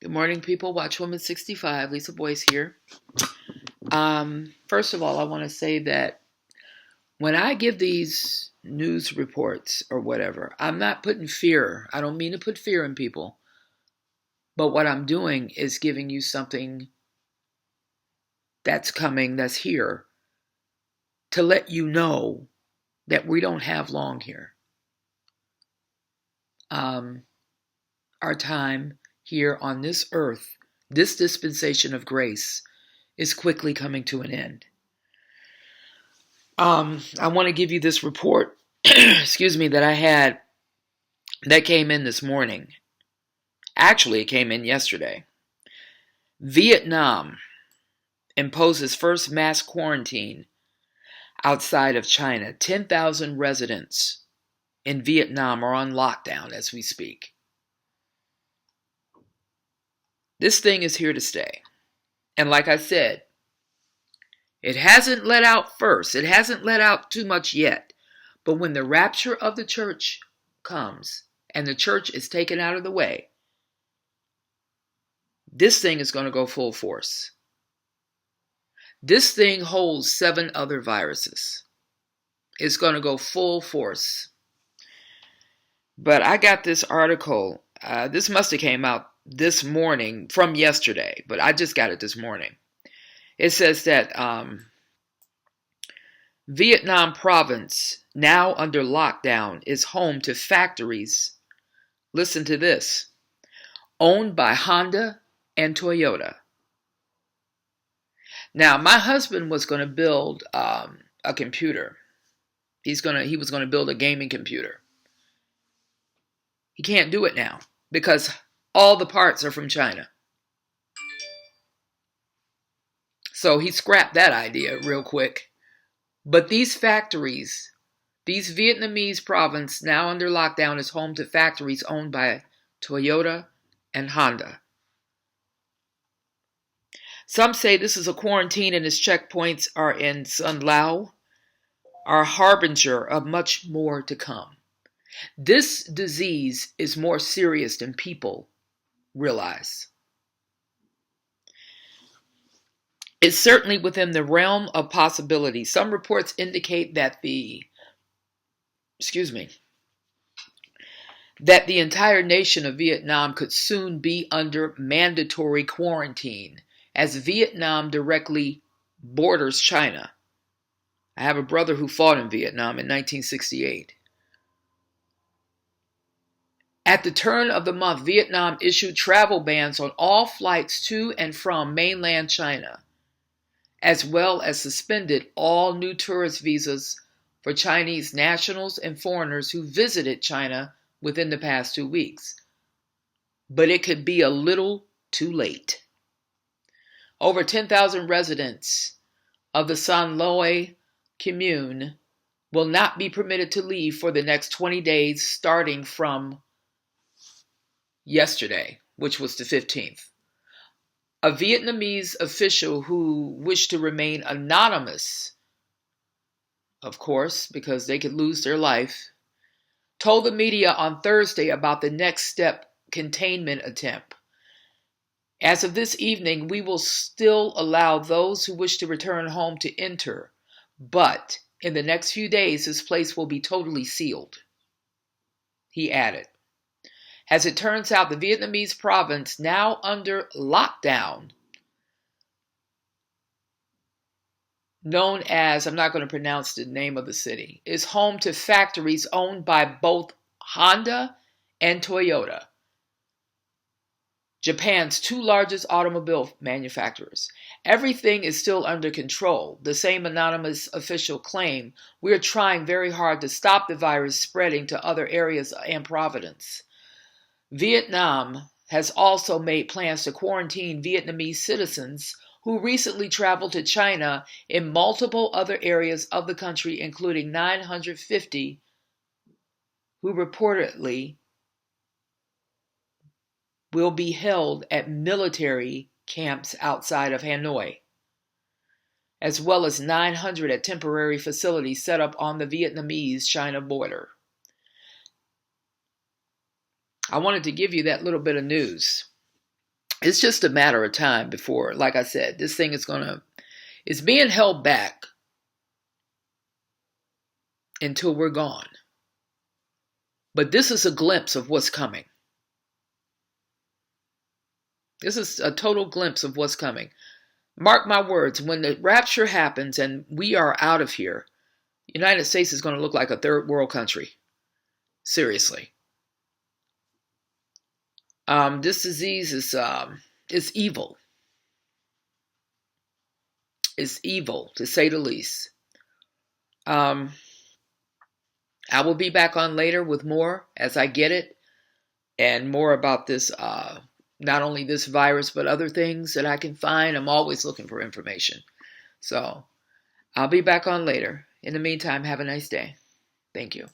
Good morning, people. Watchwoman 65, Lisa Boyce here. First of all, I want to say that when I give these news reports or whatever, I'm not putting fear. I don't mean to put fear in people. But what I'm doing is giving you something that's coming, that's here, to let you know that we don't have long here. Our time here on this earth, this dispensation of grace, is quickly coming to an end. I want to give you this report, excuse me, that I had that came in this morning. Actually, it came in yesterday. Vietnam imposes first mass quarantine outside of China. 10,000 residents in Vietnam are on lockdown as we speak. This thing is here to stay. And like I said, it hasn't let out first. It hasn't let out too much yet. But when the rapture of the church comes and the church is taken out of the way, this thing is going to go full force. This thing holds 7 other viruses. It's going to go full force. But I got this article. This must have came out this morning from yesterday, but I just got it this morning. It says that Vietnam province, now under lockdown, is home to factories, listen to this, owned by Honda and Toyota. Now, my husband was going to build a computer. He was going to build a gaming computer. He can't do it now because all the parts are from China. So he scrapped that idea real quick. But these factories, these Vietnamese province now under lockdown is home to factories owned by Toyota and Honda. Some say this is a quarantine and its checkpoints are in Sun Lao, are a harbinger of much more to come. This disease is more serious than people realize. It's certainly within the realm of possibility. Some reports indicate that the entire nation of Vietnam could soon be under mandatory quarantine, as Vietnam directly borders China. I have a brother who fought in Vietnam in 1968. At the turn of the month, Vietnam issued travel bans on all flights to and from mainland China, as well as suspended all new tourist visas for Chinese nationals and foreigners who visited China within the past 2 weeks. But it could be a little too late. Over 10,000 residents of the San Loi commune will not be permitted to leave for the next 20 days starting from yesterday, which was the 15th. A Vietnamese official who wished to remain anonymous, of course, because they could lose their life, told the media on Thursday about the next step containment attempt. As of this evening, we will still allow those who wish to return home to enter, but in the next few days, this place will be totally sealed, he added. As it turns out, the Vietnamese province, now under lockdown, known as, I'm not going to pronounce the name of the city, is home to factories owned by both Honda and Toyota, Japan's 2 largest automobile manufacturers. Everything is still under control, the same anonymous official claimed. We are trying very hard to stop the virus spreading to other areas and provinces. Vietnam has also made plans to quarantine Vietnamese citizens who recently traveled to China in multiple other areas of the country, including 950 who reportedly will be held at military camps outside of Hanoi, as well as 900 at temporary facilities set up on the Vietnamese-China border. I wanted to give you that little bit of news. It's just a matter of time before, like I said, this thing is it's being held back until we're gone. But this is a glimpse of what's coming. This is a total glimpse of what's coming. Mark my words, when the rapture happens and we are out of here, the United States is going to look like a third world country. Seriously. This disease is evil. It's evil, to say the least. I will be back on later with more as I get it, and more about this, not only this virus, but other things that I can find. I'm always looking for information. So I'll be back on later. In the meantime, have a nice day. Thank you.